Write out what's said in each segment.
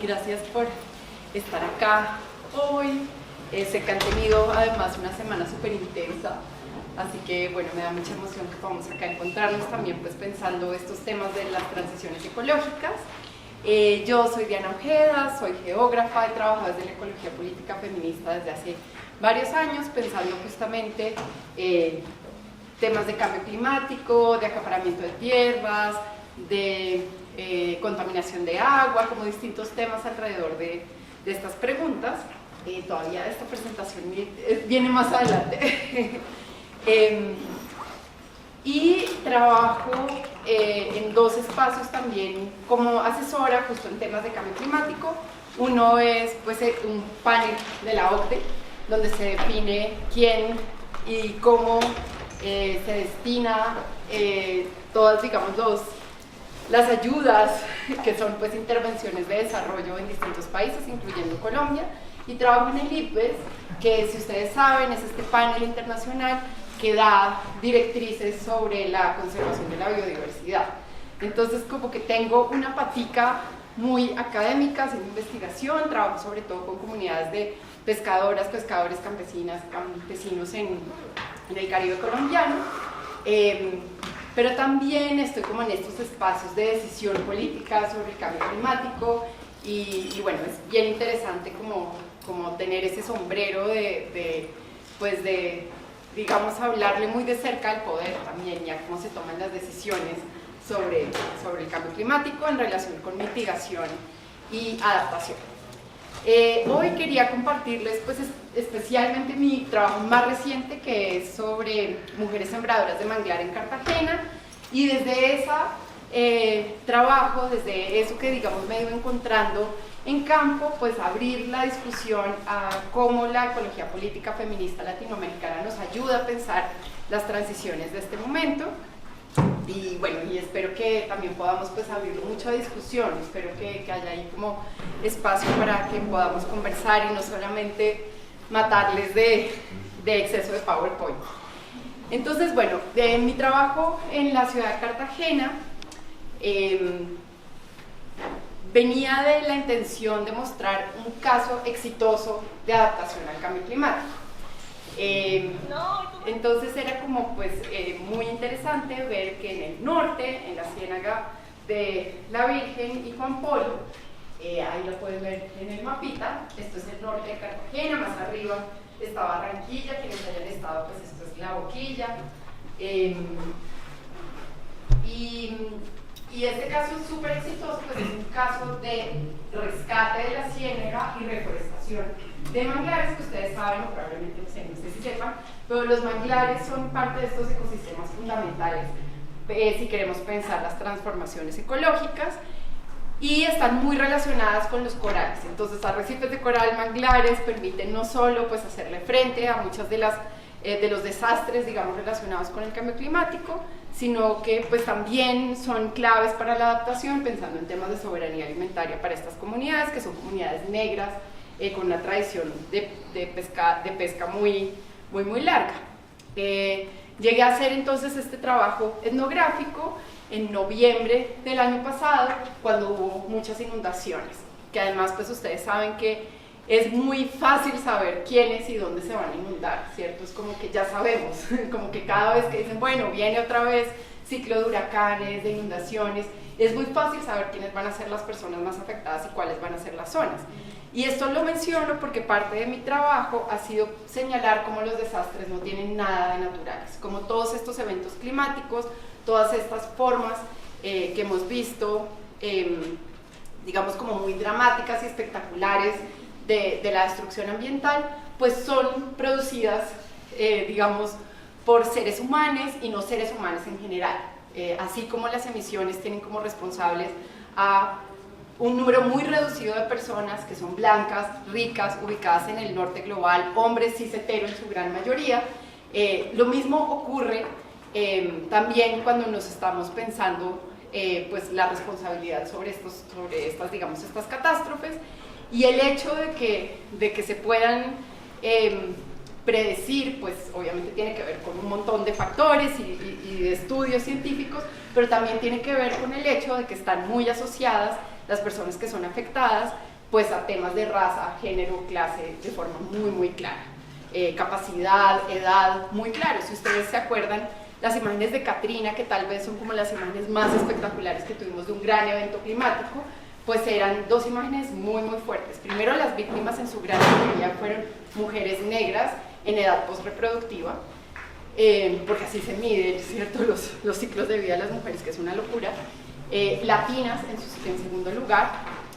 Gracias por estar acá hoy. Sé que han tenido además una semana súper intensa, así que bueno, me da mucha emoción que podamos acá encontrarnos también pues pensando estos temas de las transiciones ecológicas. Yo soy Diana Ojeda, soy geógrafa, he trabajado desde la ecología política feminista desde hace varios años pensando justamente temas de cambio climático, de acaparamiento de tierras, de contaminación de agua, como distintos temas alrededor de estas preguntas. Todavía esta presentación viene más adelante. Y trabajo en dos espacios también como asesora justo en temas de cambio climático. Uno es pues, un panel de la OCDE, donde se define quién y cómo se destina todas, digamos, las ayudas que son pues intervenciones de desarrollo en distintos países, incluyendo Colombia, y trabajo en el IPBES, que si ustedes saben es este panel internacional que da directrices sobre la conservación de la biodiversidad. Entonces como que tengo una patica muy académica, haciendo investigación, trabajo sobre todo con comunidades de pescadoras, pescadores, campesinas, campesinos en el Caribe colombiano, pero también estoy como en estos espacios de decisión política sobre el cambio climático y bueno, es bien interesante como tener ese sombrero pues digamos, hablarle muy de cerca al poder también y a cómo se toman las decisiones sobre el cambio climático en relación con mitigación y adaptación. Hoy quería compartirles pues especialmente mi trabajo más reciente, que es sobre mujeres sembradoras de manglar en Cartagena, y desde ese trabajo, desde eso que digamos me he ido encontrando en campo, pues abrir la discusión a cómo la ecología política feminista latinoamericana nos ayuda a pensar las transiciones de este momento. Y bueno, y espero que también podamos pues abrirlo mucho a discusión, espero que haya ahí como espacio para que podamos conversar y no solamente matarles de exceso de PowerPoint. Entonces, bueno, de mi trabajo en la ciudad de Cartagena, venía de la intención de mostrar un caso exitoso de adaptación al cambio climático. Entonces era como pues muy interesante ver que en el norte, en la ciénaga de la Virgen y Juan Polo, ahí lo pueden ver en el mapita, esto es el norte de Cartagena, más arriba está Barranquilla, quienes hayan estado pues esto es La Boquilla, y este caso es súper exitoso, pues es un caso de rescate de la ciénaga y reforestación de manglares, que ustedes saben, o probablemente no sé si sepan, pero los manglares son parte de estos ecosistemas fundamentales si queremos pensar las transformaciones ecológicas, y están muy relacionadas con los corales. Entonces, arrecifes de coral, manglares, permiten no solo pues, hacerle frente a muchas de los desastres, digamos, relacionados con el cambio climático, sino que pues también son claves para la adaptación, pensando en temas de soberanía alimentaria para estas comunidades, que son comunidades negras, con una tradición de pesca muy larga. Llegué a hacer entonces este trabajo etnográfico en noviembre del año pasado, cuando hubo muchas inundaciones, que además pues ustedes saben que es muy fácil saber quiénes y dónde se van a inundar, ¿cierto? Es como que ya sabemos, como que cada vez que dicen, bueno, viene otra vez ciclo de huracanes, de inundaciones, es muy fácil saber quiénes van a ser las personas más afectadas y cuáles van a ser las zonas. Y esto lo menciono porque parte de mi trabajo ha sido señalar cómo los desastres no tienen nada de naturales, como todos estos eventos climáticos, todas estas formas que hemos visto, digamos como muy dramáticas y espectaculares de la destrucción ambiental, pues son producidas, digamos, por seres humanos y no seres humanos en general, así como las emisiones tienen como responsables a un número muy reducido de personas que son blancas, ricas, ubicadas en el norte global, hombres cis hetero en su gran mayoría. Lo mismo ocurre también cuando nos estamos pensando pues la responsabilidad sobre estas, digamos, estas catástrofes, y el hecho de que se puedan predecir, pues obviamente tiene que ver con un montón de factores y de estudios científicos, pero también tiene que ver con el hecho de que están muy asociadas las personas que son afectadas, pues a temas de raza, género, clase, de forma muy clara. Capacidad, edad, muy claro. Si ustedes se acuerdan, las imágenes de Katrina, que tal vez son como las imágenes más espectaculares que tuvimos de un gran evento climático, pues eran dos imágenes muy fuertes. Primero, las víctimas en su gran mayoría fueron mujeres negras en edad postreproductiva, porque así se miden, ¿cierto?, los ciclos de vida de las mujeres, que es una locura. Latinas en segundo lugar,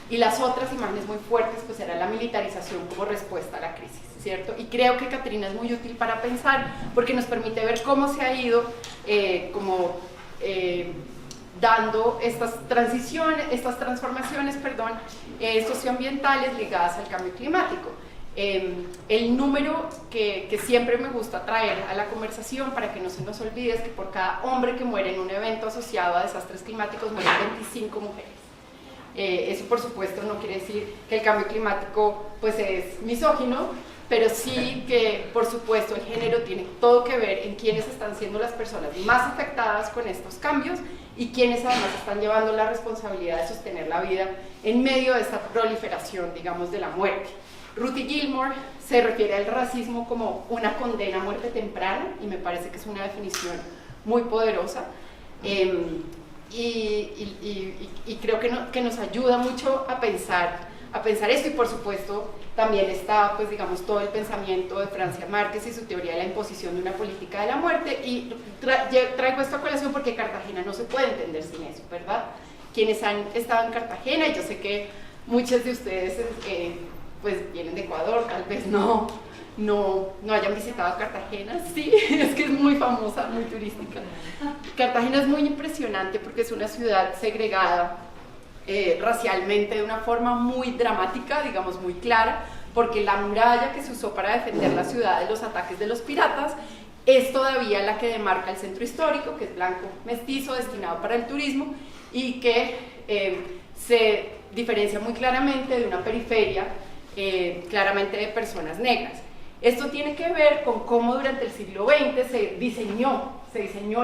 y las otras imágenes muy fuertes pues era la militarización como respuesta a la crisis, ¿cierto? Y creo que Katrina es muy útil para pensar, porque nos permite ver cómo se ha ido dando estas transformaciones socioambientales ligadas al cambio climático. El número que siempre me gusta traer a la conversación para que no se nos olvide es que por cada hombre que muere en un evento asociado a desastres climáticos mueren 25 mujeres. Eso por supuesto no quiere decir que el cambio climático pues es misógino, pero sí que por supuesto el género tiene todo que ver en quiénes están siendo las personas más afectadas con estos cambios y quienes además están llevando la responsabilidad de sostener la vida en medio de esta proliferación, digamos, de la muerte. Ruthie Gilmore se refiere al racismo como una condena a muerte temprana, y me parece que es una definición muy poderosa, y creo que nos ayuda mucho a pensar esto. Y por supuesto también está, pues digamos, todo el pensamiento de Francia Márquez y su teoría de la imposición de una política de la muerte, y traigo esto a colación porque Cartagena no se puede entender sin eso, ¿verdad? Quienes han estado en Cartagena, y yo sé que muchos de ustedes pues vienen de Ecuador, tal vez no hayan visitado Cartagena. Sí, es que es muy famosa, muy turística. Cartagena es muy impresionante porque es una ciudad segregada racialmente de una forma muy dramática, digamos muy clara, porque la muralla que se usó para defender la ciudad de los ataques de los piratas es todavía la que demarca el centro histórico, que es blanco mestizo, destinado para el turismo, y que se diferencia muy claramente de una periferia claramente de personas negras. Esto tiene que ver con cómo durante el siglo XX se diseñó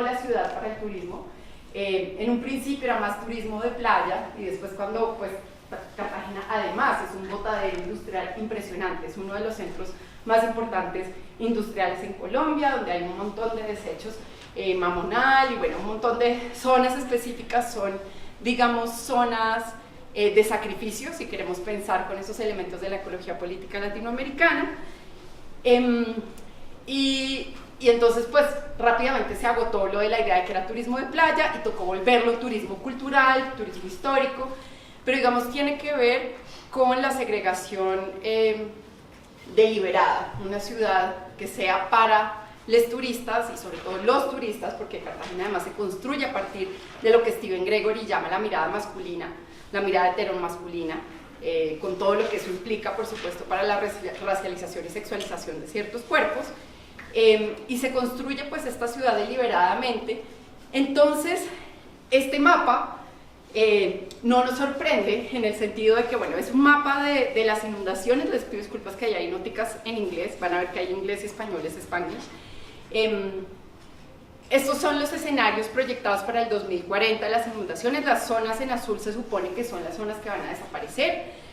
la ciudad para el turismo. En un principio era más turismo de playa, y después cuando pues Cartagena además es un botadero industrial impresionante, es uno de los centros más importantes industriales en Colombia, donde hay un montón de desechos, Mamonal, y bueno, un montón de zonas específicas son, digamos, zonas de sacrificio, si queremos pensar con esos elementos de la ecología política latinoamericana. Y entonces pues rápidamente se agotó lo de la idea de que era turismo de playa y tocó volverlo turismo cultural, turismo histórico, pero digamos tiene que ver con la segregación deliberada, una ciudad que sea para los turistas, y sobre todo los turistas, porque Cartagena además se construye a partir de lo que Steven Gregory llama la mirada masculina, la mirada heteromasculina, con todo lo que eso implica, por supuesto, para la racialización y sexualización de ciertos cuerpos, y se construye pues esta ciudad deliberadamente. Entonces este mapa no nos sorprende en el sentido de que, bueno, es un mapa de las inundaciones. Les pido disculpas que hay nóticas en inglés, van a ver que hay inglés y español, es Spanglish. Estos son los escenarios proyectados para el 2040, las inundaciones. Las zonas en azul se supone que son las zonas que van a desaparecer,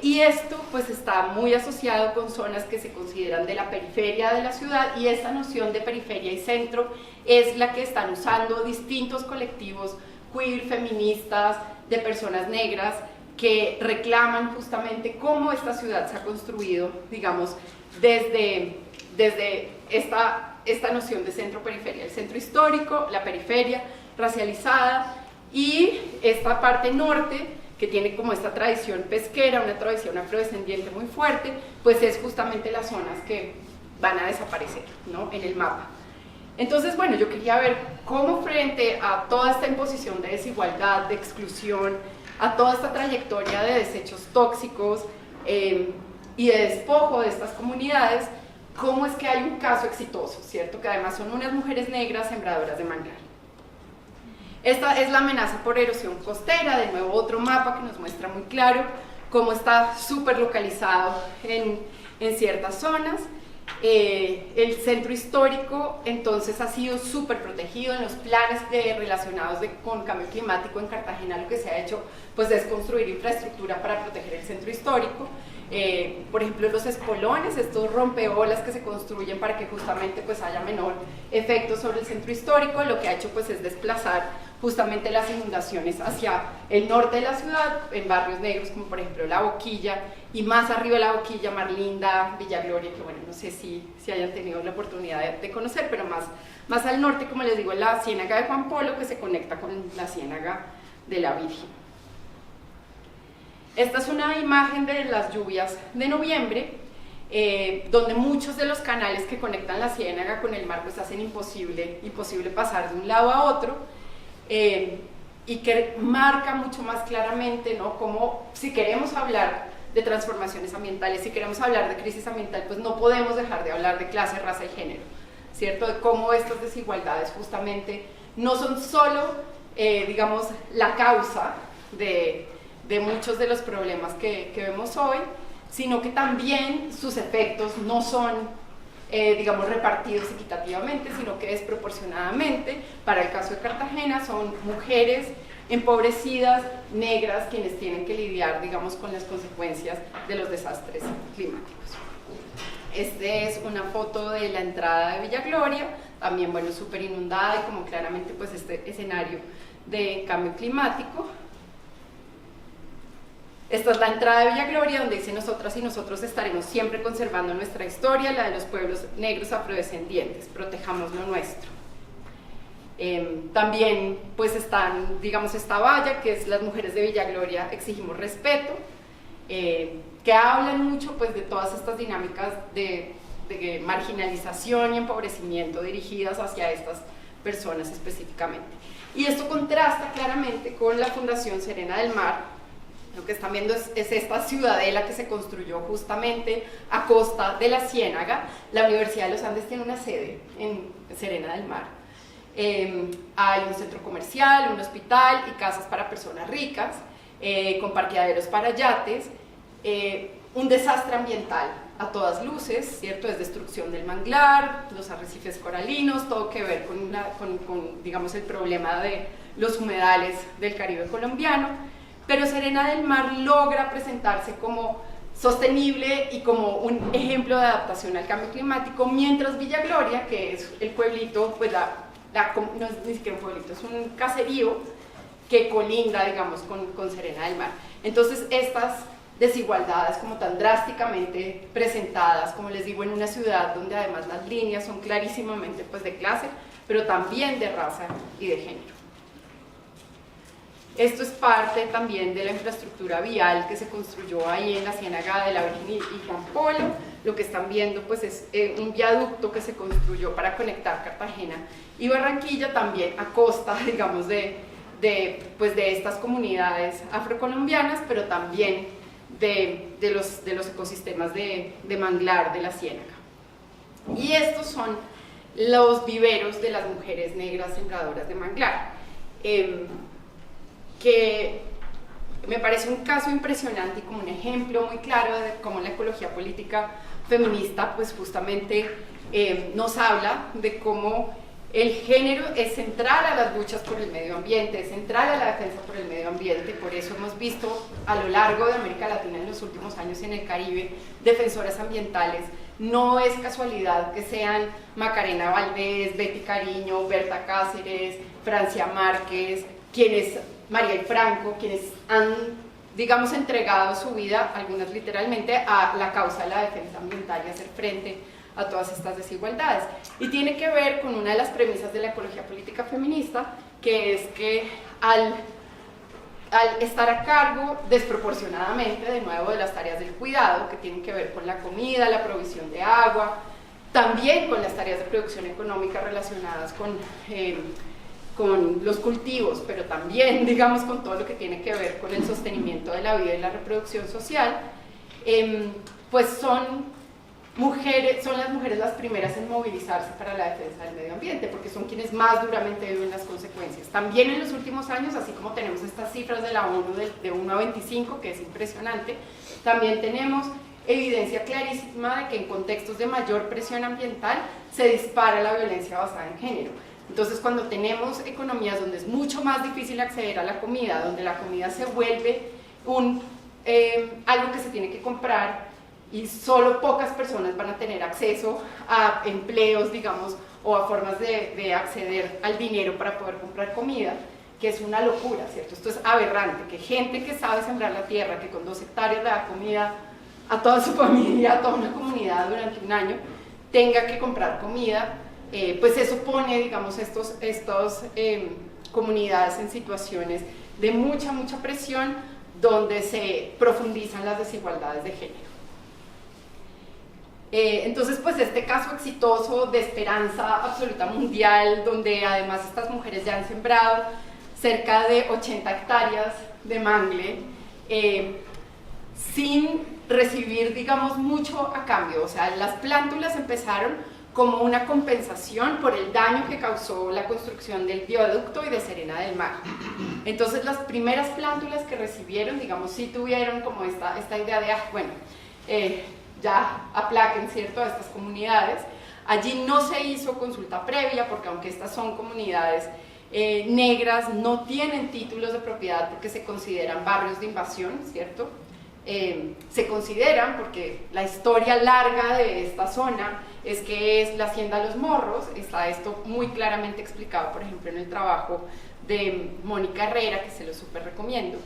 y esto pues está muy asociado con zonas que se consideran de la periferia de la ciudad, y esta noción de periferia y centro es la que están usando distintos colectivos queer, feministas, de personas negras, que reclaman justamente cómo esta ciudad se ha construido, digamos, desde esta noción de centro-periferia, el centro histórico, la periferia racializada, y esta parte norte que tiene como esta tradición pesquera, una tradición afrodescendiente muy fuerte, pues es justamente las zonas que van a desaparecer, ¿no?, en el mapa. Entonces, bueno, yo quería ver cómo frente a toda esta imposición de desigualdad, de exclusión, a toda esta trayectoria de desechos tóxicos y de despojo de estas comunidades, cómo es que hay un caso exitoso, ¿cierto? Que además son unas mujeres negras sembradoras de manglar. Esta es la amenaza por erosión costera, de nuevo otro mapa que nos muestra muy claro cómo está súper localizado en ciertas zonas. El centro histórico entonces ha sido súper protegido. En los planes relacionados con cambio climático en Cartagena lo que se ha hecho pues es construir infraestructura para proteger el centro histórico. Por ejemplo, los espolones, estos rompeolas que se construyen para que justamente pues haya menor efecto sobre el centro histórico, lo que ha hecho pues es desplazar justamente las inundaciones hacia el norte de la ciudad, en barrios negros como por ejemplo La Boquilla, y más arriba de La Boquilla, Marlinda, Villa Gloria, que bueno, no sé si hayan tenido la oportunidad de conocer, pero más al norte, como les digo, la Ciénaga de Juan Polo, que se conecta con la Ciénaga de la Virgen. Esta es una imagen de las lluvias de noviembre, donde muchos de los canales que conectan la ciénaga con el mar pues hacen imposible pasar de un lado a otro, y que marca mucho más claramente, ¿no?, cómo si queremos hablar de transformaciones ambientales, si queremos hablar de crisis ambiental, pues no podemos dejar de hablar de clase, raza y género, ¿cierto? De cómo estas desigualdades justamente no son solo, digamos, la causa de muchos de los problemas que vemos hoy, sino que también sus efectos no son, digamos, repartidos equitativamente, sino que desproporcionadamente. Para el caso de Cartagena son mujeres empobrecidas, negras, quienes tienen que lidiar, digamos, con las consecuencias de los desastres climáticos. Esta es una foto de la entrada de Villa Gloria, también, bueno, súper inundada, y como claramente pues este escenario de cambio climático. Esta es la entrada de Villa Gloria, donde dice: nosotras y nosotros estaremos siempre conservando nuestra historia, la de los pueblos negros afrodescendientes, protejamos lo nuestro. También pues están, digamos, esta valla, que es: las mujeres de Villa Gloria exigimos respeto, que hablan mucho pues de todas estas dinámicas de marginalización y empobrecimiento dirigidas hacia estas personas específicamente. Y esto contrasta claramente con la Fundación Serena del Mar. Lo que están viendo es esta ciudadela que se construyó justamente a costa de la ciénaga. La Universidad de los Andes tiene una sede en Serena del Mar. Hay un centro comercial, un hospital y casas para personas ricas, con parqueaderos para yates, un desastre ambiental a todas luces, ¿cierto? Es destrucción del manglar, los arrecifes coralinos, todo que ver con digamos, el problema de los humedales del Caribe colombiano. Pero Serena del Mar logra presentarse como sostenible y como un ejemplo de adaptación al cambio climático, mientras Villa Gloria, que es el pueblito, pues no es ni siquiera un pueblito, es un caserío que colinda, digamos, con Serena del Mar. Entonces estas desigualdades como tan drásticamente presentadas, como les digo, en una ciudad donde además las líneas son clarísimamente pues de clase, pero también de raza y de género. Esto es parte también de la infraestructura vial que se construyó ahí en la Ciénaga de la Virgen y Juan Polo. Lo que están viendo pues es un viaducto que se construyó para conectar Cartagena y Barranquilla, también a costa, digamos, de estas comunidades afrocolombianas, pero también de los ecosistemas de manglar de la Ciénaga. Y estos son los viveros de las mujeres negras sembradoras de manglar, que me parece un caso impresionante y como un ejemplo muy claro de cómo la ecología política feminista pues justamente nos habla de cómo el género es central a las luchas por el medio ambiente, es central a la defensa por el medio ambiente. Por eso hemos visto a lo largo de América Latina en los últimos años en el Caribe defensoras ambientales. No es casualidad que sean Macarena Valdés, Betty Cariño, Berta Cáceres, Francia Márquez, Mariel Franco, quienes han, digamos, entregado su vida, algunas literalmente, a la causa de la defensa ambiental y hacer frente a todas estas desigualdades. Y tiene que ver con una de las premisas de la ecología política feminista, que es que al estar a cargo desproporcionadamente, de nuevo, de las tareas del cuidado, que tienen que ver con la comida, la provisión de agua, también con las tareas de producción económica relacionadas con los cultivos, pero también, digamos, con todo lo que tiene que ver con el sostenimiento de la vida y la reproducción social, pues son las mujeres las primeras en movilizarse para la defensa del medio ambiente, porque son quienes más duramente viven las consecuencias. También en los últimos años, así como tenemos estas cifras de la ONU de 1 a 25, que es impresionante, también tenemos evidencia clarísima de que en contextos de mayor presión ambiental se dispara la violencia basada en género. Entonces, cuando tenemos economías donde es mucho más difícil acceder a la comida, donde la comida se vuelve algo que se tiene que comprar y solo pocas personas van a tener acceso a empleos, digamos, o a formas de acceder al dinero para poder comprar comida, que es una locura, ¿cierto? Esto es aberrante, que gente que sabe sembrar la tierra, que con 2 hectáreas le da comida a toda su familia, a toda una comunidad durante un año, tenga que comprar comida, pues eso pone, digamos, estas comunidades en situaciones de mucha presión, donde se profundizan las desigualdades de género. Entonces, pues este caso exitoso de esperanza absoluta mundial, donde además estas mujeres ya han sembrado cerca de 80 hectáreas de mangle, sin recibir, digamos, mucho a cambio. O sea, las plántulas empezaron como una compensación por el daño que causó la construcción del viaducto y de Serena del Mar. Entonces, las primeras plántulas que recibieron, digamos, sí tuvieron como esta idea de, bueno, ya aplaquen, ¿cierto?, a estas comunidades. Allí no se hizo consulta previa, porque aunque estas son comunidades negras, no tienen títulos de propiedad porque se consideran barrios de invasión, ¿cierto? Se consideran, porque la historia larga de esta zona es que es la hacienda Los Morros. Está esto muy claramente explicado, por ejemplo, en el trabajo de Mónica Herrera, que se lo súper recomiendo.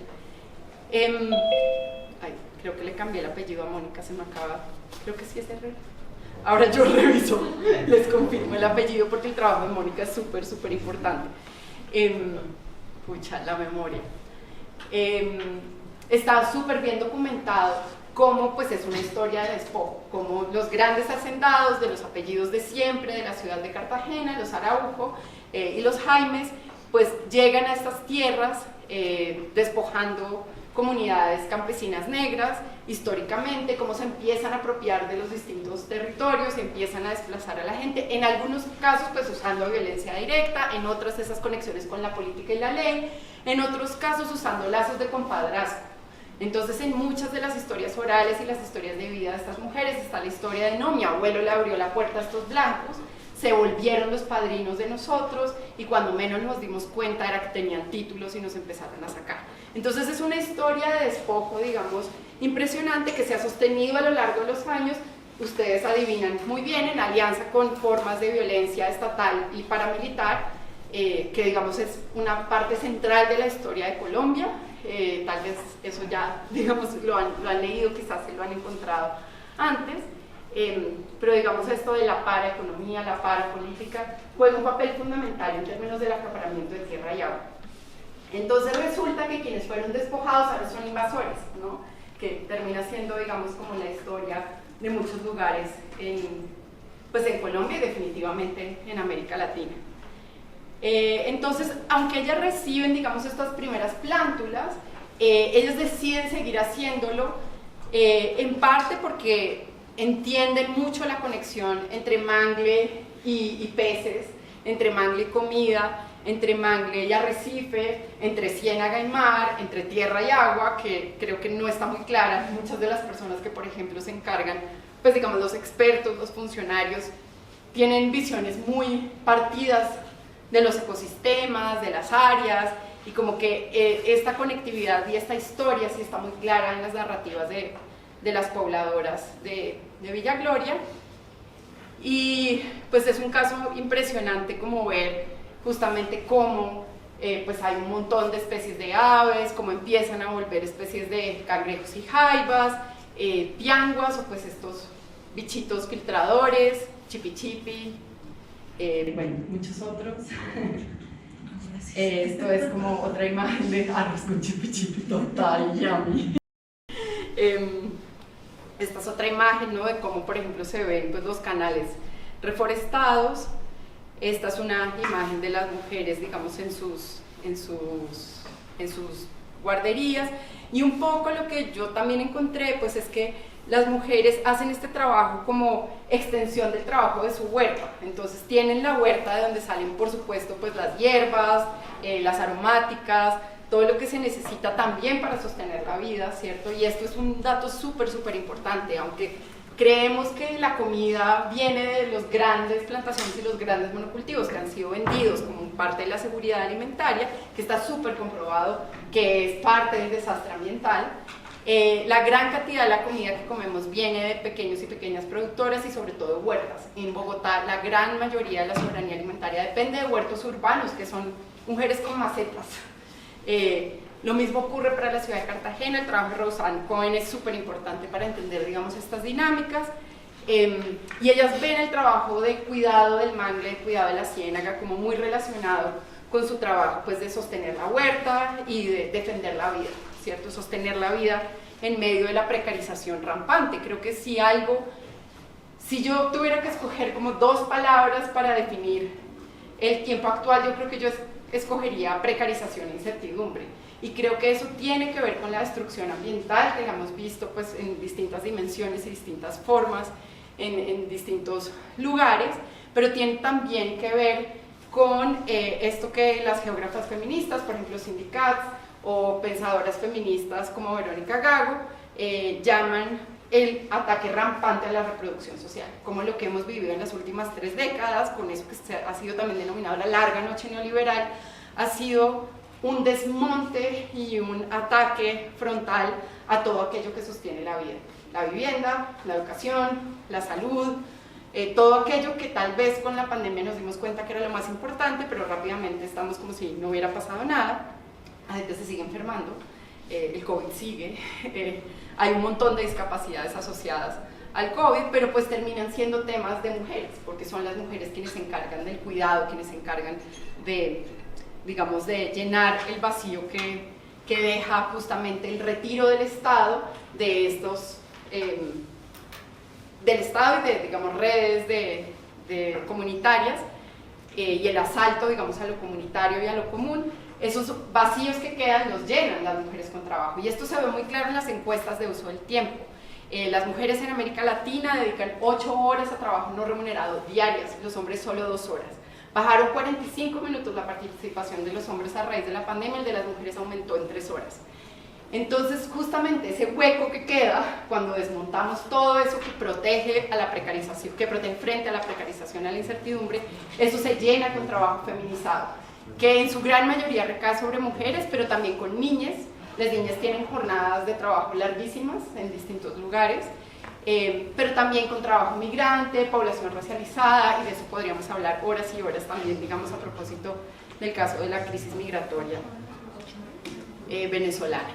Creo que le cambié el apellido a Mónica, se me acaba, creo que sí es Herrera. Ahora yo reviso, les confirmo el apellido porque el trabajo de Mónica es súper importante. Pucha, la memoria. Está súper bien documentado cómo pues es una historia de despojo, como los grandes hacendados de los apellidos de siempre de la ciudad de Cartagena, los Araujo y los Jaimes, pues llegan a estas tierras despojando comunidades campesinas negras, históricamente, cómo se empiezan a apropiar de los distintos territorios, se empiezan a desplazar a la gente, en algunos casos pues usando violencia directa, en otros esas conexiones con la política y la ley, en otros casos usando lazos de compadrazgo. Entonces, en muchas de las historias orales y las historias de vida de estas mujeres está la historia de, no, mi abuelo le abrió la puerta a estos blancos, se volvieron los padrinos de nosotros y cuando menos nos dimos cuenta era que tenían títulos y nos empezaron a sacar. Entonces es una historia de despojo, digamos, impresionante, que se ha sostenido a lo largo de los años. Ustedes adivinan muy bien, en alianza con formas de violencia estatal y paramilitar, que digamos es una parte central de la historia de Colombia. Tal vez eso ya, digamos, lo han leído, quizás se lo han encontrado antes, pero digamos esto de la paraeconomía, la parapolítica, juega un papel fundamental en términos del acaparamiento de tierra y agua. Entonces resulta que quienes fueron despojados ahora son invasores, ¿no? Que termina siendo, digamos, como la historia de muchos lugares pues en Colombia y definitivamente en América Latina. Entonces, aunque ellas reciben, digamos, estas primeras plántulas, ellas deciden seguir haciéndolo, en parte porque entienden mucho la conexión entre mangle y peces, entre mangle y comida, entre mangle y arrecife, entre ciénaga y mar, entre tierra y agua, que creo que no está muy clara. Muchas de las personas que, por ejemplo, se encargan, pues digamos, los expertos, los funcionarios, tienen visiones muy partidas de los ecosistemas, de las áreas, y como que esta conectividad y esta historia sí está muy clara en las narrativas de las pobladoras de Villa Gloria. Y pues es un caso impresionante como ver justamente cómo pues hay un montón de especies de aves, cómo empiezan a volver especies de cangrejos y jaivas, pianguas o pues estos bichitos filtradores, chipi, bueno, muchos otros. Esto es como otra imagen de arroz con chipi total, yummy. Esta es otra imagen, ¿no?, de cómo, por ejemplo, se ven pues, los canales reforestados. Esta es una imagen de las mujeres, digamos, en sus guarderías. Y un poco lo que yo también encontré, pues es que las mujeres hacen este trabajo como extensión del trabajo de su huerta. Entonces tienen la huerta de donde salen, por supuesto, pues las hierbas, las aromáticas, todo lo que se necesita también para sostener la vida, ¿cierto? Y esto es un dato súper importante, aunque creemos que la comida viene de las grandes plantaciones y los grandes monocultivos que han sido vendidos como parte de la seguridad alimentaria, que está súper comprobado que es parte del desastre ambiental. La gran cantidad de la comida que comemos viene de pequeños y pequeñas productoras y sobre todo de huertas. En Bogotá la gran mayoría de la soberanía alimentaria depende de huertos urbanos, que son mujeres con macetas. Lo mismo ocurre para la ciudad de Cartagena. El trabajo de Rosanne Cohen es súper importante para entender, digamos, estas dinámicas. Y ellas ven el trabajo de cuidado del mangle, de cuidado de la ciénaga, como muy relacionado con su trabajo, pues, de sostener la huerta y de defender la vida, ¿cierto? Sostener la vida en medio de la precarización rampante. Creo que si yo tuviera que escoger como dos palabras para definir el tiempo actual, yo creo que yo escogería precarización e incertidumbre. Y creo que eso tiene que ver con la destrucción ambiental, que la hemos visto, pues, en distintas dimensiones y distintas formas, en distintos lugares, pero tiene también que ver con esto que las geógrafas feministas, por ejemplo Cindy Katz, o pensadoras feministas como Verónica Gago, llaman el ataque rampante a la reproducción social, como lo que hemos vivido en las últimas 3 décadas, con eso que ha sido también denominado la larga noche neoliberal, ha sido un desmonte y un ataque frontal a todo aquello que sostiene la vida, la vivienda, la educación, la salud, todo aquello que tal vez con la pandemia nos dimos cuenta que era lo más importante, pero rápidamente estamos como si no hubiera pasado nada. La gente se sigue enfermando, el COVID sigue, hay un montón de discapacidades asociadas al COVID, pero pues terminan siendo temas de mujeres, porque son las mujeres quienes se encargan del cuidado, quienes se encargan de, digamos, de llenar el vacío que deja justamente el retiro del Estado de estos, del Estado y de, digamos, redes de comunitarias, y el asalto, digamos, a lo comunitario y a lo común. Esos vacíos que quedan los llenan las mujeres con trabajo, y esto se ve muy claro en las encuestas de uso del tiempo. Las mujeres en América Latina dedican 8 horas a trabajo no remunerado diarias, los hombres solo 2 horas. Bajaron 45 minutos la participación de los hombres a raíz de la pandemia, el de las mujeres aumentó en 3 horas. Entonces, justamente ese hueco que queda cuando desmontamos todo eso que protege a la precarización, que protege frente a la precarización, a la incertidumbre, eso se llena con trabajo feminizado, que en su gran mayoría recae sobre mujeres, pero también con niñas. Las niñas tienen jornadas de trabajo larguísimas en distintos lugares, pero también con trabajo migrante, población racializada, y de eso podríamos hablar horas y horas también, digamos, a propósito del caso de la crisis migratoria venezolana.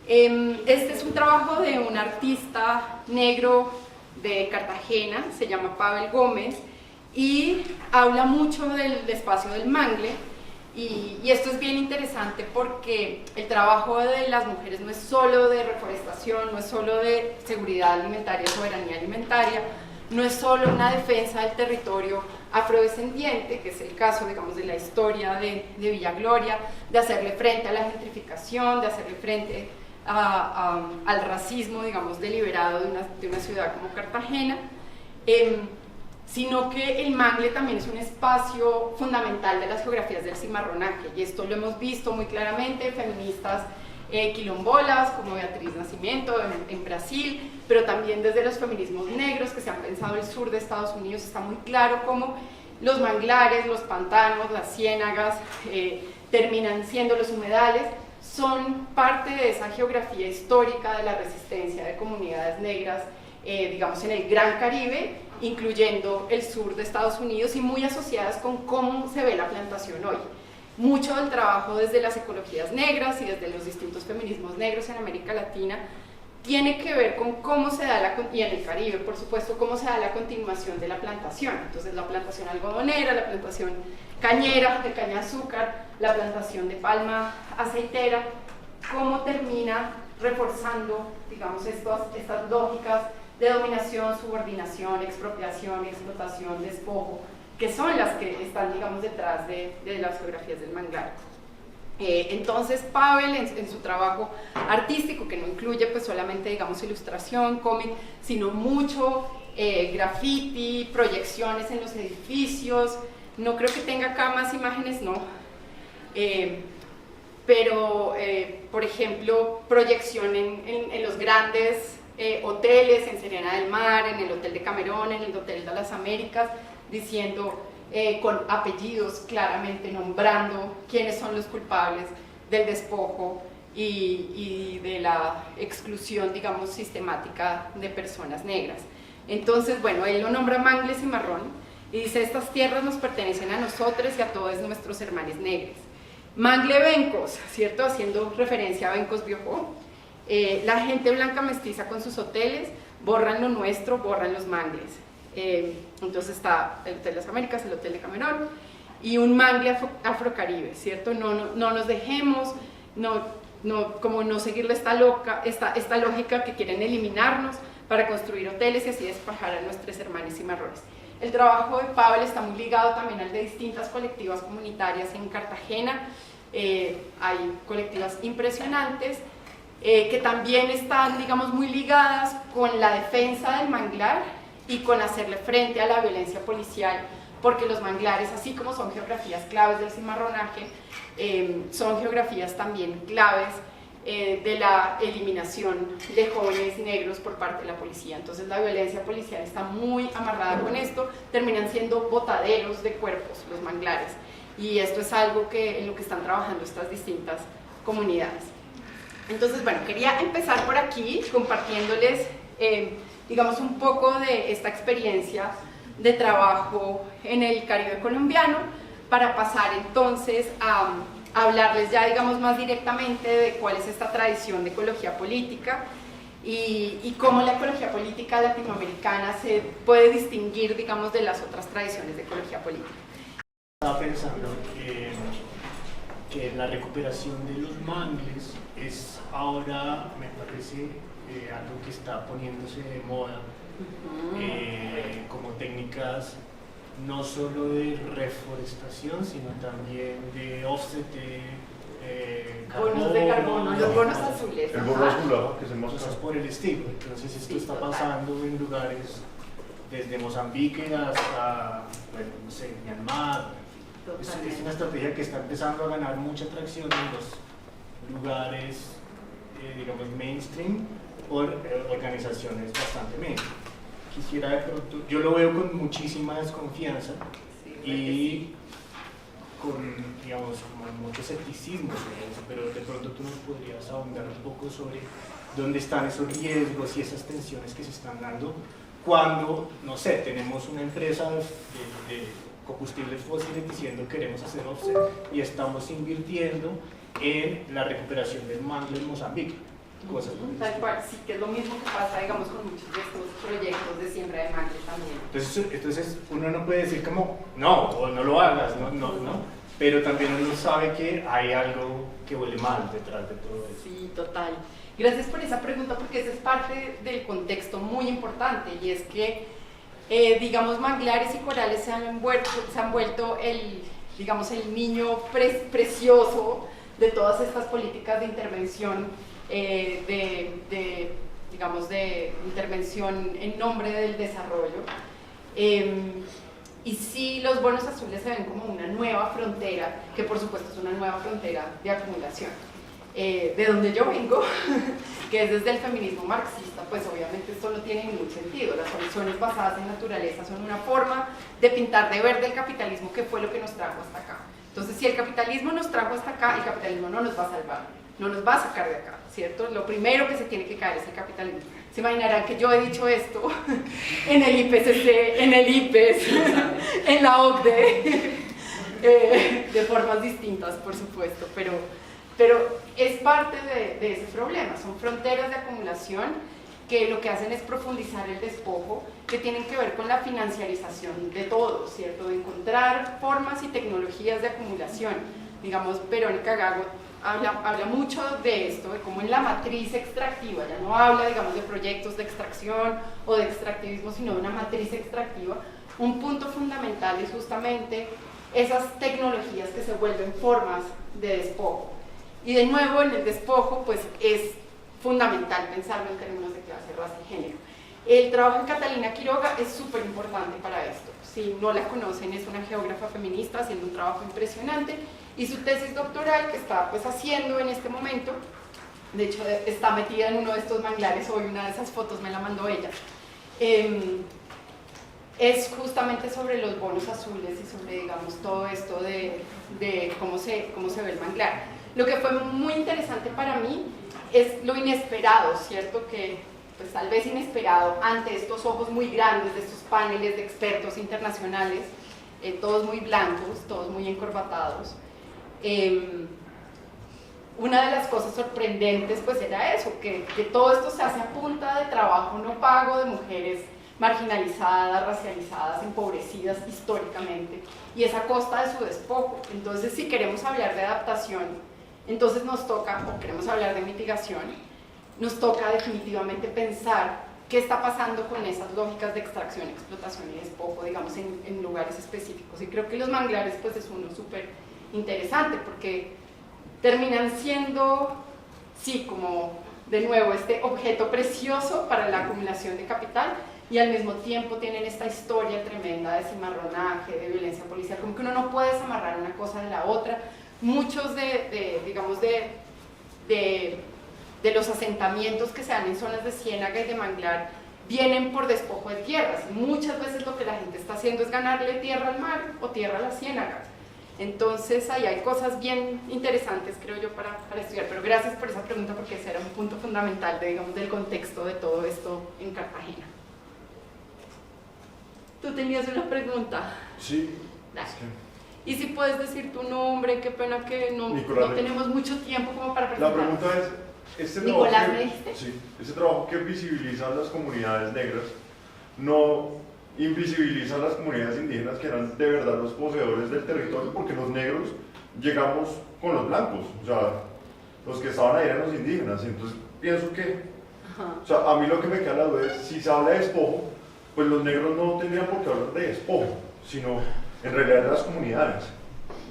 Este es un trabajo de un artista negro de Cartagena, se llama Pavel Gómez, y habla mucho del espacio del mangle, y esto es bien interesante porque el trabajo de las mujeres no es solo de reforestación, no es solo de seguridad alimentaria, soberanía alimentaria, no es solo una defensa del territorio afrodescendiente, que es el caso, digamos, de la historia de Villa Gloria, de hacerle frente a la gentrificación, de hacerle frente al racismo, digamos, deliberado de una ciudad como Cartagena, sino que el mangle también es un espacio fundamental de las geografías del cimarronaje, y esto lo hemos visto muy claramente, feministas quilombolas como Beatriz Nascimento en Brasil, pero también desde los feminismos negros que se han pensado el sur de Estados Unidos. Está muy claro cómo los manglares, los pantanos, las ciénagas, terminan siendo los humedales, son parte de esa geografía histórica de la resistencia de comunidades negras, digamos, en el Gran Caribe, incluyendo el sur de Estados Unidos, y muy asociadas con cómo se ve la plantación hoy. Mucho del trabajo desde las ecologías negras y desde los distintos feminismos negros en América Latina tiene que ver con cómo se da y en el Caribe, por supuesto, cómo se da la continuación de la plantación. Entonces, la plantación algodonera, la plantación cañera, de caña de azúcar, la plantación de palma aceitera, cómo termina reforzando, digamos, estas lógicas de dominación, subordinación, expropiación, explotación, despojo, que son las que están, digamos, detrás de las geografías del manglar. Entonces Pavel en su trabajo artístico, que no incluye pues solamente, digamos, ilustración, cómic, sino mucho graffiti, proyecciones en los edificios, no creo que tenga acá más imágenes, no, pero por ejemplo, proyección en los grandes hoteles, en Serena del Mar, en el Hotel de Camerón, en el Hotel de las Américas, diciendo con apellidos claramente, nombrando quiénes son los culpables del despojo y de la exclusión, digamos, sistemática de personas negras. Entonces, bueno, él lo nombra Mangles y Marrón y dice: estas tierras nos pertenecen a nosotros y a todos nuestros hermanos negros. Mangle Bencos, ¿cierto? Haciendo referencia a Bencos Biojó. La gente blanca mestiza con sus hoteles, borran lo nuestro, borran los mangles. Entonces está el Hotel de las Américas, el Hotel de Camerón y un mangle afrocaribe, ¿cierto? No nos dejemos, como no seguirle esta lógica que quieren eliminarnos para construir hoteles y así despejar a nuestros hermanos cimarrones. El trabajo de Pavel está muy ligado también al de distintas colectivas comunitarias en Cartagena. Hay colectivas impresionantes que también están, digamos, muy ligadas con la defensa del manglar y con hacerle frente a la violencia policial, porque los manglares, así como son geografías claves del cimarronaje, son geografías también claves de la eliminación de jóvenes negros por parte de la policía. Entonces la violencia policial está muy amarrada con esto, terminan siendo botaderos de cuerpos los manglares, y esto es algo en lo que están trabajando estas distintas comunidades. Entonces, bueno, quería empezar por aquí compartiéndoles, digamos, un poco de esta experiencia de trabajo en el Caribe colombiano, para pasar entonces a hablarles ya, digamos, más directamente de cuál es esta tradición de ecología política y cómo la ecología política latinoamericana se puede distinguir, digamos, de las otras tradiciones de ecología política. Estaba pensando que la recuperación de los mangles es ahora, me parece, algo que está poniéndose de moda, como técnicas no solo de reforestación, sino también de offset de carbono. Bonos de carbono, los bonos azules. El bono azul, que se Cosas muestra por el estilo. Entonces esto Sí, está total. pasando en lugares desde Mozambique hasta, bueno, no sé, Myanmar. Es una estrategia que está empezando a ganar mucha atracción en los lugares, digamos, mainstream, por organizaciones bastante medias. Quisiera de pronto, yo lo veo con muchísima desconfianza y con, digamos, como mucho escepticismo sobre eso, pero de pronto tú nos podrías ahondar un poco sobre dónde están esos riesgos y esas tensiones que se están dando cuando, no sé, tenemos una empresa de combustibles fósiles diciendo queremos hacer offset y estamos invirtiendo en la recuperación del mangle en Mozambique. Cosas Tal cual, sí, que es lo mismo que pasa, digamos, con muchos de estos proyectos de siembra de mangle también. Entonces uno no puede decir como no, o no lo hagas, no, pero también uno sabe que hay algo que huele mal detrás de todo eso. Sí, total. Gracias por esa pregunta, porque esa es parte del contexto muy importante, y es que, digamos, manglares y corales se han vuelto digamos, el niño precioso de todas estas políticas de intervención, digamos, de intervención en nombre del desarrollo. Y sí, los bonos azules se ven como una nueva frontera, que por supuesto es una nueva frontera de acumulación. De donde yo vengo, que es desde el feminismo marxista, pues obviamente esto no tiene ningún sentido. Las soluciones basadas en naturaleza son una forma de pintar de verde el capitalismo, que fue lo que nos trajo hasta acá. Entonces, si el capitalismo nos trajo hasta acá, el capitalismo no nos va a salvar, no nos va a sacar de acá, ¿cierto? Lo primero que se tiene que caer es el capitalismo. Se imaginarán que yo he dicho esto en el IPCC, en el IPES, en la OCDE, de formas distintas, por supuesto, pero es parte de ese problema. Son fronteras de acumulación que lo que hacen es profundizar el despojo, que tienen que ver con la financiarización de todo, ¿cierto? De encontrar formas y tecnologías de acumulación. Digamos, Verónica Gago habla mucho de esto, de cómo en la matriz extractiva, ya no habla, digamos, de proyectos de extracción o de extractivismo, sino de una matriz extractiva. Un punto fundamental es justamente esas tecnologías que se vuelven formas de despojo. Y de nuevo, en el despojo, pues es fundamental pensarlo en términos de clase, raza y género. El trabajo de Catalina Quiroga es súper importante para esto. Si no la conocen, es una geógrafa feminista haciendo un trabajo impresionante, y su tesis doctoral que está pues haciendo en este momento, de hecho está metida en uno de estos manglares hoy, una de esas fotos me la mandó ella, es justamente sobre los bonos azules y sobre, digamos, todo esto de cómo se ve el manglar. Lo que fue muy interesante para mí es lo inesperado, ¿cierto? Que pues tal vez inesperado ante estos ojos muy grandes de estos paneles de expertos internacionales, todos muy blancos, todos muy encorbatados. Una de las cosas sorprendentes pues era eso, que todo esto se hace a punta de trabajo no pago de mujeres marginalizadas, racializadas, empobrecidas históricamente, y es a costa de su despojo. Entonces, si queremos hablar de adaptación, entonces nos toca, o queremos hablar de mitigación, nos toca definitivamente pensar qué está pasando con esas lógicas de extracción, explotación y despojo, digamos, en lugares específicos. Y creo que los manglares pues es uno súper interesante, porque terminan siendo, sí, como de nuevo este objeto precioso para la acumulación de capital, y al mismo tiempo tienen esta historia tremenda de cimarronaje, de violencia policial, como que uno no puede desamarrar una cosa de la otra. Muchos digamos, de los asentamientos que se dan en zonas de ciénaga y de manglar vienen por despojo de tierras. Muchas veces lo que la gente está haciendo es ganarle tierra al mar o tierra a las ciénagas. Entonces ahí hay cosas bien interesantes, creo yo, para estudiar. Pero gracias por esa pregunta, porque ese era un punto fundamental digamos, del contexto de todo esto en Cartagena. ¿Tú tenías una pregunta? Sí. Dale. Y si puedes decir tu nombre, qué pena que no tenemos mucho tiempo como para presentar. La pregunta es, Nicolás, ¿me dijiste? Sí, este trabajo que visibiliza a las comunidades negras, no invisibiliza a las comunidades indígenas que eran de verdad los poseedores del territorio, porque los negros llegamos con los blancos, o sea, los que estaban ahí eran los indígenas. Entonces pienso que, o sea, a mí lo que me queda la duda es, si se habla de despojo, pues los negros no tendrían por qué hablar de despojo, sino en realidad de las comunidades,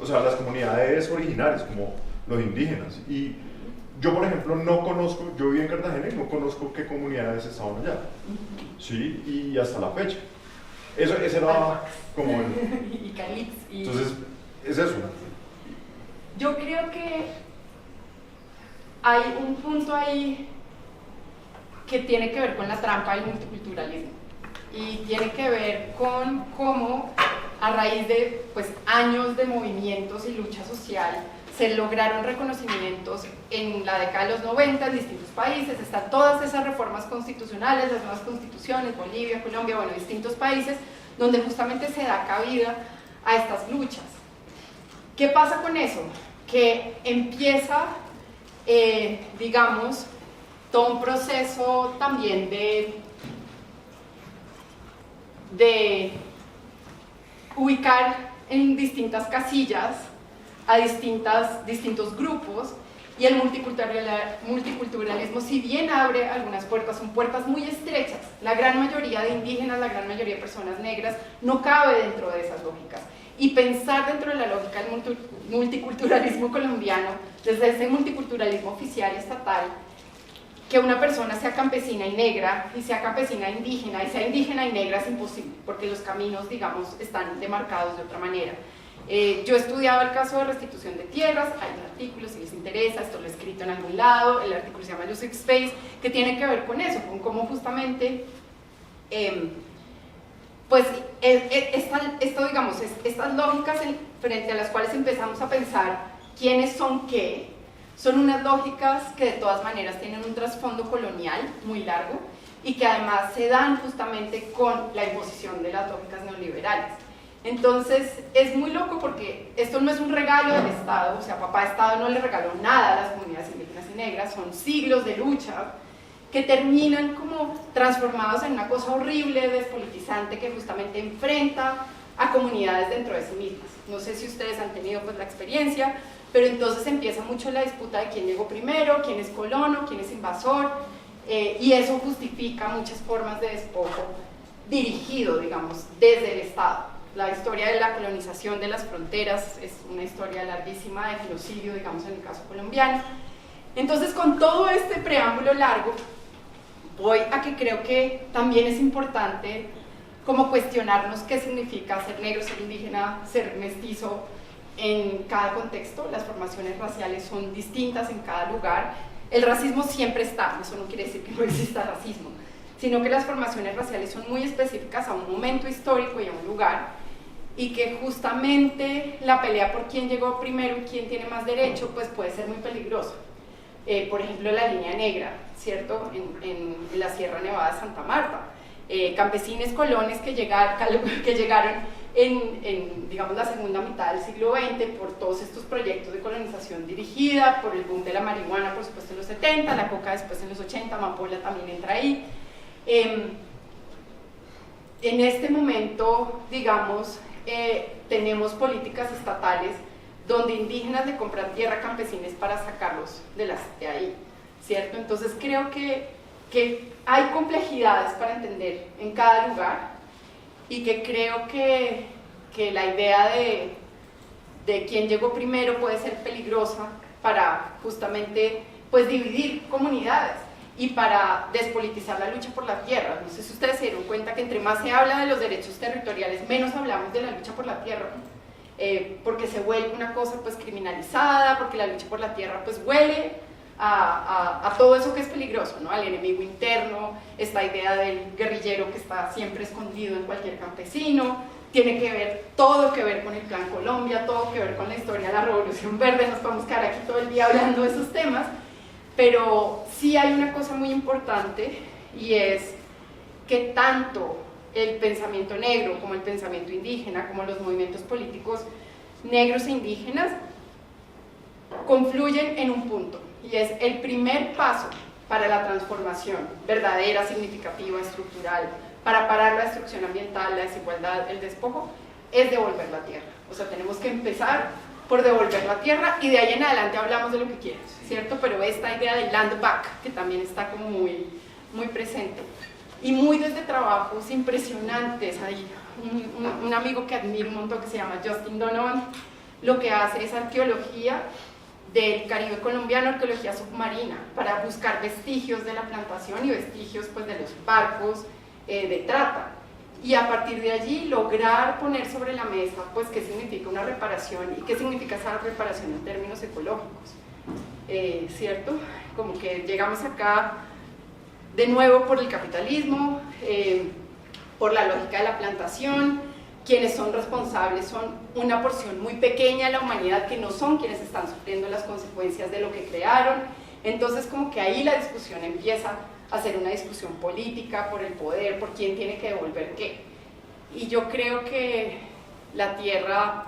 o sea, las comunidades originarias, como los indígenas. Y yo, por ejemplo, no conozco, yo viví en Cartagena y no conozco qué comunidades estaban allá, ¿sí? Y hasta la fecha. Ese era como el... y Calix. Entonces, es eso. Yo creo que hay un punto ahí que tiene que ver con la trampa del multiculturalismo, y tiene que ver con cómo a raíz de pues, años de movimientos y lucha social se lograron reconocimientos en la década de los 90 en distintos países. Están todas esas reformas constitucionales, las nuevas constituciones, Bolivia, Colombia, bueno, distintos países donde justamente se da cabida a estas luchas. ¿Qué pasa con eso? Que empieza, digamos, todo un proceso también de ubicar en distintas casillas a distintos grupos, y el multiculturalismo, si bien abre algunas puertas, son puertas muy estrechas. La gran mayoría de indígenas, la gran mayoría de personas negras no cabe dentro de esas lógicas, y pensar dentro de la lógica del multiculturalismo colombiano, desde ese multiculturalismo oficial y estatal, que una persona sea campesina y negra, y sea campesina e indígena, y sea indígena y negra, es imposible, porque los caminos, digamos, están demarcados de otra manera. Yo he estudiado el caso de restitución de tierras, hay un artículo, si les interesa, esto lo he escrito en algún lado, el artículo se llama Use Space, que tiene que ver con eso, con cómo justamente, pues, esto, digamos, estas lógicas frente a las cuales empezamos a pensar quiénes son qué, son unas lógicas que de todas maneras tienen un trasfondo colonial muy largo, y que además se dan justamente con la imposición de las lógicas neoliberales. Entonces es muy loco, porque esto no es un regalo del Estado, o sea, papá Estado no le regaló nada a las comunidades indígenas y negras, son siglos de lucha que terminan como transformados en una cosa horrible, despolitizante, que justamente enfrenta a comunidades dentro de sí mismas. No sé si ustedes han tenido pues la experiencia, pero entonces empieza mucho la disputa de quién llegó primero, quién es colono, quién es invasor, y eso justifica muchas formas de despojo dirigido, digamos, desde el Estado. La historia de la colonización de las fronteras es una historia larguísima de genocidio, digamos, en el caso colombiano. Entonces, con todo este preámbulo largo, voy a que creo que también es importante como cuestionarnos qué significa ser negro, ser indígena, ser mestizo en cada contexto. Las formaciones raciales son distintas en cada lugar. El racismo siempre está, eso no quiere decir que no exista racismo, sino que las formaciones raciales son muy específicas a un momento histórico y a un lugar, y que justamente la pelea por quién llegó primero y quién tiene más derecho pues puede ser muy peligroso. Por ejemplo, la línea negra, ¿cierto? En la Sierra Nevada de Santa Marta. Campesines colones que llegaron en digamos, la segunda mitad del siglo XX por todos estos proyectos de colonización dirigida, por el boom de la marihuana, por supuesto, en los 70, la coca después en los 80, amapola también entra ahí. En este momento, digamos, tenemos políticas estatales donde indígenas le compran tierra a campesinos para sacarlos de ahí, ¿cierto? Entonces creo que hay complejidades para entender en cada lugar, y que creo que la idea de quién llegó primero puede ser peligrosa para justamente pues dividir comunidades y para despolitizar la lucha por la tierra. No sé si ustedes se dieron cuenta que entre más se habla de los derechos territoriales, menos hablamos de la lucha por la tierra, porque se vuelve una cosa pues criminalizada, porque la lucha por la tierra pues huele a todo eso que es peligroso, ¿no? Al enemigo interno, esta idea del guerrillero que está siempre escondido en cualquier campesino, tiene que ver, todo que ver con el Plan Colombia, todo que ver con la historia de la Revolución Verde. Nos podemos quedar aquí todo el día hablando de esos temas, pero sí hay una cosa muy importante, y es que tanto el pensamiento negro como el pensamiento indígena, como los movimientos políticos negros e indígenas, confluyen en un punto, y es el primer paso para la transformación verdadera, significativa, estructural, para parar la destrucción ambiental, la desigualdad, el despojo, es devolver la tierra. O sea, tenemos que empezar por devolver la tierra, y de ahí en adelante hablamos de lo que quieras, ¿cierto? Pero esta idea del land back, que también está como muy, muy presente, y muy desde trabajos impresionantes. Hay un amigo que admiro un montón que se llama Justin Donovan, lo que hace es arqueología del Caribe colombiano, arqueología submarina, para buscar vestigios de la plantación y vestigios pues de los barcos de trata, y a partir de allí lograr poner sobre la mesa pues qué significa una reparación y qué significa esa reparación en términos ecológicos, ¿cierto? Como que llegamos acá de nuevo por el capitalismo, por la lógica de la plantación. Quienes son responsables son una porción muy pequeña de la humanidad, que no son quienes están sufriendo las consecuencias de lo que crearon. Entonces como que ahí la discusión empieza a ser una discusión política por el poder, por quién tiene que devolver qué. Y yo creo que la tierra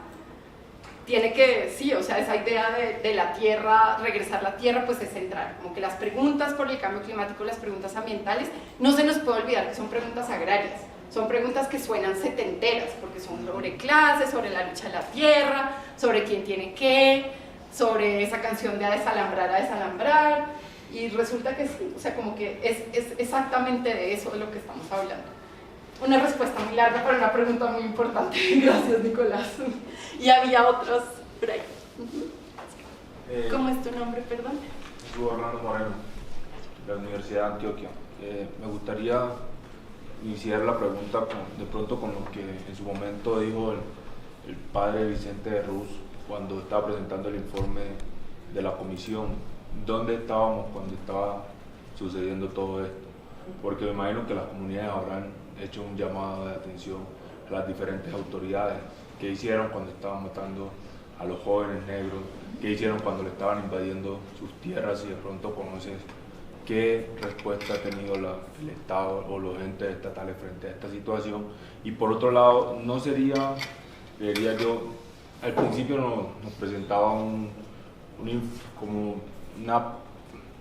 tiene que, sí, o sea, esa idea de la tierra, regresar la tierra, pues es central. Como que las preguntas por el cambio climático, las preguntas ambientales, no se nos puede olvidar que son preguntas agrarias. Son preguntas que suenan setenteras, porque son sobre clases, sobre la lucha de la tierra, sobre quién tiene qué, sobre esa canción de a desalambrar, y resulta que sí, o sea, como que es exactamente de eso de lo que estamos hablando. Una respuesta muy larga para una pregunta muy importante. Gracias, Nicolás. Y había otros por ahí. ¿Cómo es tu nombre, perdón? Soy Orlando Moreno, de la Universidad de Antioquia. Me gustaría iniciar la pregunta de pronto con lo que en su momento dijo el padre Vicente de Ruz cuando estaba presentando el informe de la comisión. ¿Dónde estábamos cuando estaba sucediendo todo esto? Porque me imagino que las comunidades habrán hecho un llamado de atención a las diferentes autoridades. ¿Qué hicieron cuando estaban matando a los jóvenes negros? ¿Qué hicieron cuando le estaban invadiendo sus tierras? Y de pronto conoces qué respuesta ha tenido el Estado o los entes estatales frente a esta situación. Y por otro lado, no sería, diría yo, al principio nos presentaba como una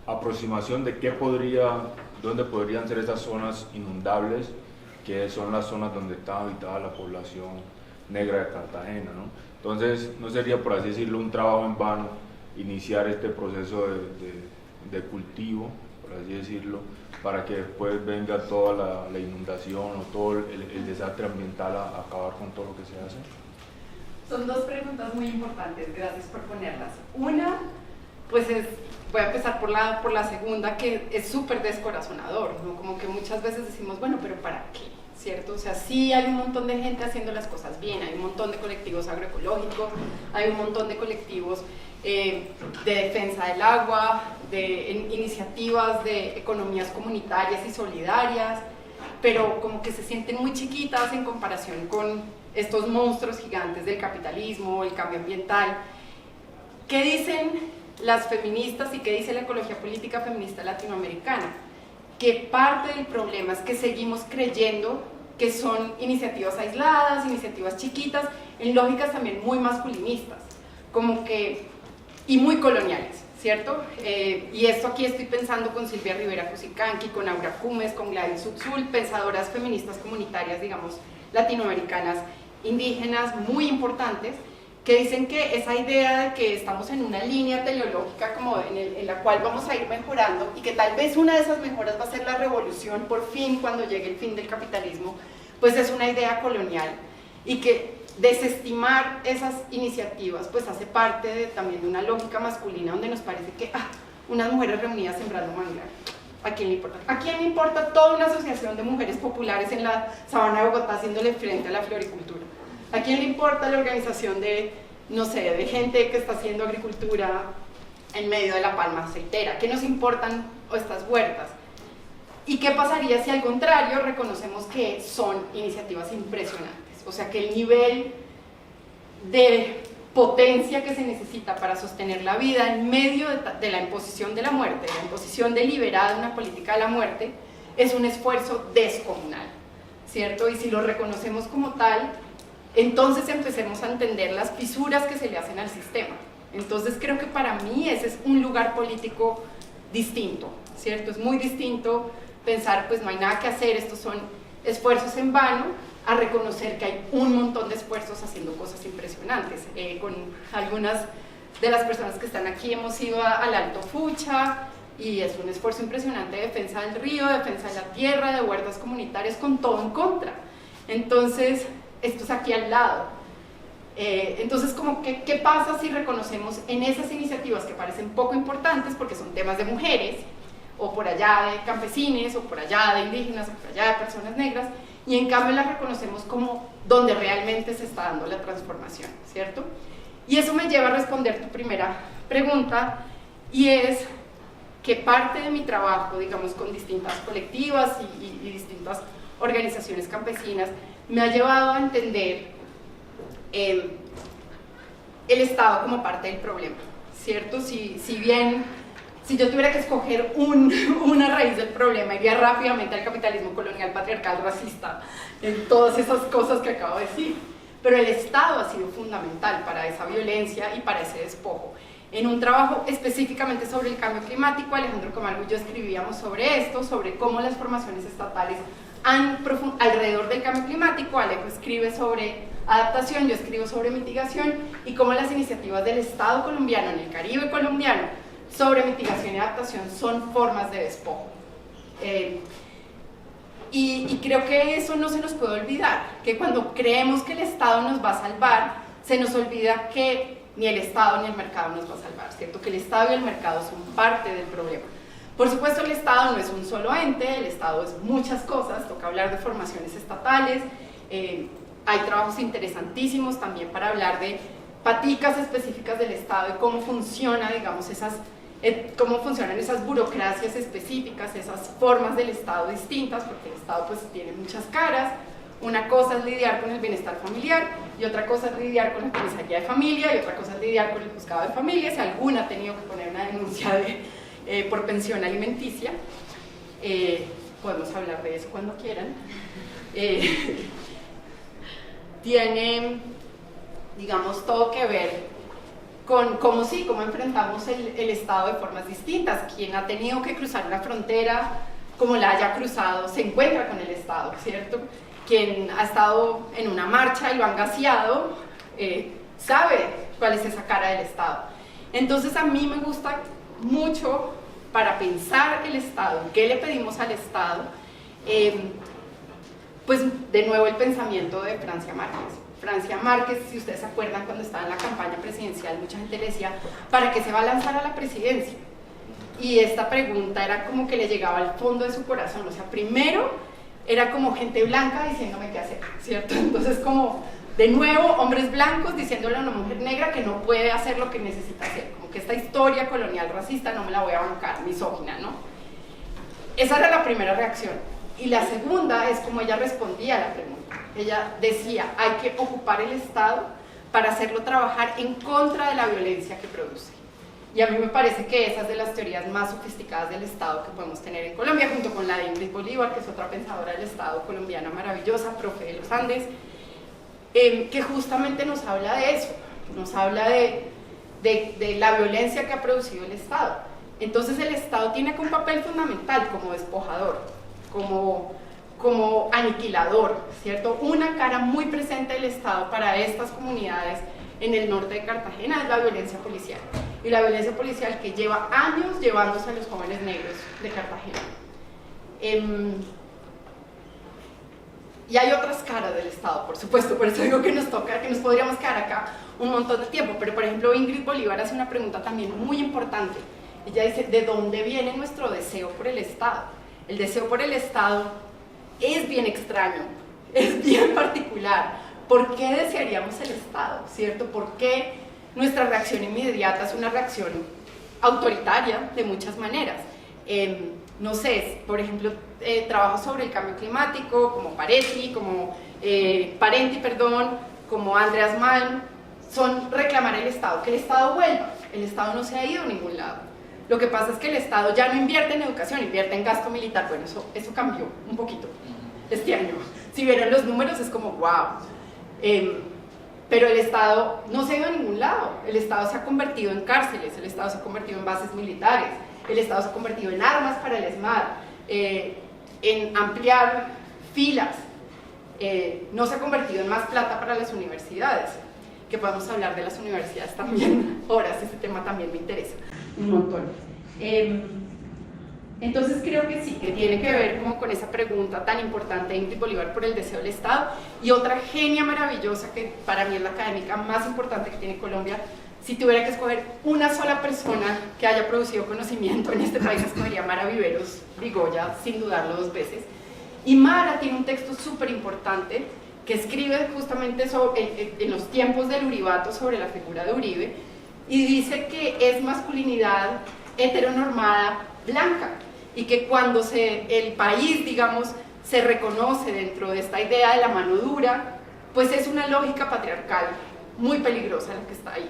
aproximación de dónde podrían ser esas zonas inundables, que son las zonas donde está habitada la población negra de Cartagena, ¿no? Entonces, no sería, por así decirlo, un trabajo en vano iniciar este proceso de cultivo, por así decirlo, para que después venga toda la inundación o todo el desastre ambiental a acabar con todo lo que se hace. Son dos preguntas muy importantes, gracias por ponerlas. Una, pues voy a empezar por la segunda, que es súper descorazonador, ¿no? Como que muchas veces decimos, bueno, pero ¿para qué? ¿Cierto? O sea, sí hay un montón de gente haciendo las cosas bien, hay un montón de colectivos agroecológicos, hay un montón de colectivos de defensa del agua, de iniciativas de economías comunitarias y solidarias, pero como que se sienten muy chiquitas en comparación con estos monstruos gigantes del capitalismo, el cambio ambiental. ¿Qué dicen las feministas y qué dice la ecología política feminista latinoamericana? Que parte del problema es que seguimos creyendo que son iniciativas aisladas, iniciativas chiquitas, en lógicas también muy masculinistas, como que, y muy coloniales, ¿cierto? Y esto aquí estoy pensando con Silvia Rivera Cusicanqui, con Aura Cumes, con Gladys Uxul, pensadoras feministas comunitarias, digamos, latinoamericanas, indígenas, muy importantes, que dicen que esa idea de que estamos en una línea teleológica como en la cual vamos a ir mejorando y que tal vez una de esas mejoras va a ser la revolución por fin cuando llegue el fin del capitalismo, pues es una idea colonial, y que desestimar esas iniciativas pues hace parte también de una lógica masculina donde nos parece que unas mujeres reunidas sembrando manglar. ¿A quién le importa? ¿A quién le importa toda una asociación de mujeres populares en la sabana de Bogotá haciéndole frente a la floricultura? ¿A quién le importa la organización de, no sé, de gente que está haciendo agricultura en medio de la palma aceitera? ¿Qué nos importan estas huertas? ¿Y qué pasaría si al contrario reconocemos que son iniciativas impresionantes? O sea, que el nivel de potencia que se necesita para sostener la vida en medio de la imposición de la muerte, de la imposición deliberada de una política de la muerte, es un esfuerzo descomunal, ¿cierto? Y si lo reconocemos como tal, entonces empecemos a entender las fisuras que se le hacen al sistema. Entonces creo que para mí ese es un lugar político distinto, ¿cierto? Es muy distinto pensar, pues no hay nada que hacer, estos son esfuerzos en vano, a reconocer que hay un montón de esfuerzos haciendo cosas impresionantes. Con algunas de las personas que están aquí hemos ido al Alto Fucha, y es un esfuerzo impresionante de defensa del río, de defensa de la tierra, de huertas comunitarias, con todo en contra. Entonces, esto es aquí al lado. Entonces, como que, ¿qué pasa si reconocemos en esas iniciativas que parecen poco importantes, porque son temas de mujeres, o por allá de campesines, o por allá de indígenas, o por allá de personas negras, y en cambio las reconocemos como donde realmente se está dando la transformación, ¿cierto? Y eso me lleva a responder tu primera pregunta, y es que parte de mi trabajo, digamos, con distintas colectivas y distintas organizaciones campesinas, me ha llevado a entender el Estado como parte del problema, ¿cierto? Si yo tuviera que escoger una raíz del problema, iría rápidamente al capitalismo colonial, patriarcal, racista, en todas esas cosas que acabo de decir. Pero el Estado ha sido fundamental para esa violencia y para ese despojo. En un trabajo específicamente sobre el cambio climático, Alejandro Camargo y yo escribíamos sobre esto, sobre cómo las formaciones estatales alrededor del cambio climático. Alejo escribe sobre adaptación, yo escribo sobre mitigación, y cómo las iniciativas del Estado colombiano en el Caribe colombiano sobre mitigación y adaptación son formas de despojo. Y creo que eso no se nos puede olvidar, que cuando creemos que el Estado nos va a salvar, se nos olvida que ni el Estado ni el mercado nos va a salvar, ¿cierto? Que el Estado y el mercado son parte del problema. Por supuesto, el Estado no es un solo ente, el Estado es muchas cosas, toca hablar de formaciones estatales, hay trabajos interesantísimos también para hablar de paticas específicas del Estado y cómo funciona, digamos, cómo funcionan esas burocracias específicas, esas formas del Estado distintas, porque el Estado pues tiene muchas caras. Una cosa es lidiar con el bienestar familiar, y otra cosa es lidiar con la comisaría de familia, y otra cosa es lidiar con el juzgado de familia, si alguna ha tenido que poner una denuncia por pensión alimenticia. Podemos hablar de eso cuando quieran. Tiene, digamos, todo que ver con cómo enfrentamos el Estado de formas distintas. Quien ha tenido que cruzar una frontera, como la haya cruzado, se encuentra con el Estado, ¿cierto? Quien ha estado en una marcha y lo han gaseado, sabe cuál es esa cara del Estado. Entonces a mí me gusta mucho, para pensar el Estado, qué le pedimos al Estado, pues de nuevo el pensamiento de Francia Márquez. Francia Márquez, si ustedes se acuerdan, cuando estaba en la campaña presidencial, mucha gente le decía, ¿para qué se va a lanzar a la presidencia? Y esta pregunta era como que le llegaba al fondo de su corazón, o sea, primero era como gente blanca diciéndome qué hacer, ¿cierto? Entonces como, de nuevo, hombres blancos diciéndole a una mujer negra que no puede hacer lo que necesita hacer, como que esta historia colonial racista no me la voy a bancar, misógina, ¿no? Esa era la primera reacción. Y la segunda es como ella respondía a la pregunta. Ella decía, hay que ocupar el Estado para hacerlo trabajar en contra de la violencia que produce. Y a mí me parece que esa es de las teorías más sofisticadas del Estado que podemos tener en Colombia, junto con la de Ingrid Bolívar, que es otra pensadora del Estado colombiana maravillosa, profe de los Andes, que justamente nos habla de eso, nos habla de la violencia que ha producido el Estado. Entonces el Estado tiene un papel fundamental como despojador, como aniquilador, ¿cierto? Una cara muy presente del Estado para estas comunidades en el norte de Cartagena es la violencia policial. Y la violencia policial que lleva años llevándose a los jóvenes negros de Cartagena. Y hay otras caras del Estado, por supuesto, por eso digo que nos toca, que nos podríamos quedar acá un montón de tiempo, pero por ejemplo Ingrid Bolívar hace una pregunta también muy importante. Ella dice, ¿de dónde viene nuestro deseo por el Estado? El deseo por el Estado es bien extraño, es bien particular. ¿Por qué desearíamos el Estado? ¿Cierto? ¿Por qué nuestra reacción inmediata es una reacción autoritaria de muchas maneras? No sé, por ejemplo, trabajo sobre el cambio climático, como Parenti, como Andreas Malm, son reclamar el Estado, que el Estado vuelva. El Estado no se ha ido a ningún lado. Lo que pasa es que el Estado ya no invierte en educación, invierte en gasto militar. Bueno, eso cambió un poquito este año. Si vieron los números es como wow. Pero el Estado no se ha ido a ningún lado. El Estado se ha convertido en cárceles, el Estado se ha convertido en bases militares, el Estado se ha convertido en armas para el ESMAD, en ampliar filas, no se ha convertido en más plata para las universidades, que podemos hablar de las universidades también, horas, ese tema también me interesa un montón. Entonces creo que sí, que tiene que ver como con esa pregunta tan importante de Ingrid Bolívar por el deseo del Estado, y otra genia maravillosa que para mí es la académica más importante que tiene Colombia. Si tuviera que escoger una sola persona que haya producido conocimiento en este país, escogería Mara Viveros Vigoya, sin dudarlo dos veces. Y Mara tiene un texto súper importante que escribe justamente en los tiempos del Uribato sobre la figura de Uribe, y dice que es masculinidad heteronormada blanca, y que cuando el país, digamos, se reconoce dentro de esta idea de la mano dura, pues es una lógica patriarcal muy peligrosa la que está ahí.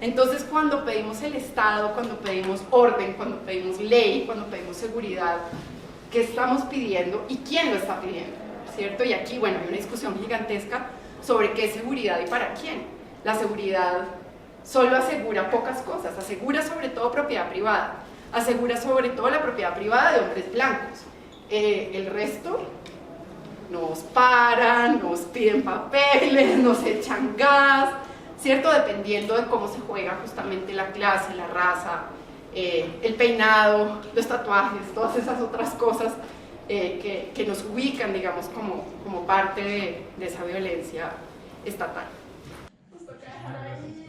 Entonces cuando pedimos el Estado, cuando pedimos orden, cuando pedimos ley, cuando pedimos seguridad, ¿qué estamos pidiendo y quién lo está pidiendo? ¿Cierto? Y aquí, bueno, hay una discusión gigantesca sobre qué es seguridad y para quién. La seguridad solo asegura pocas cosas, asegura sobre todo propiedad privada, asegura sobre todo la propiedad privada de hombres blancos. El resto nos paran, nos piden papeles, nos echan gas, ¿cierto? Dependiendo de cómo se juega justamente la clase, la raza, el peinado, los tatuajes, todas esas otras cosas que nos ubican, digamos, como parte de esa violencia estatal. Nos toca dejar ahí.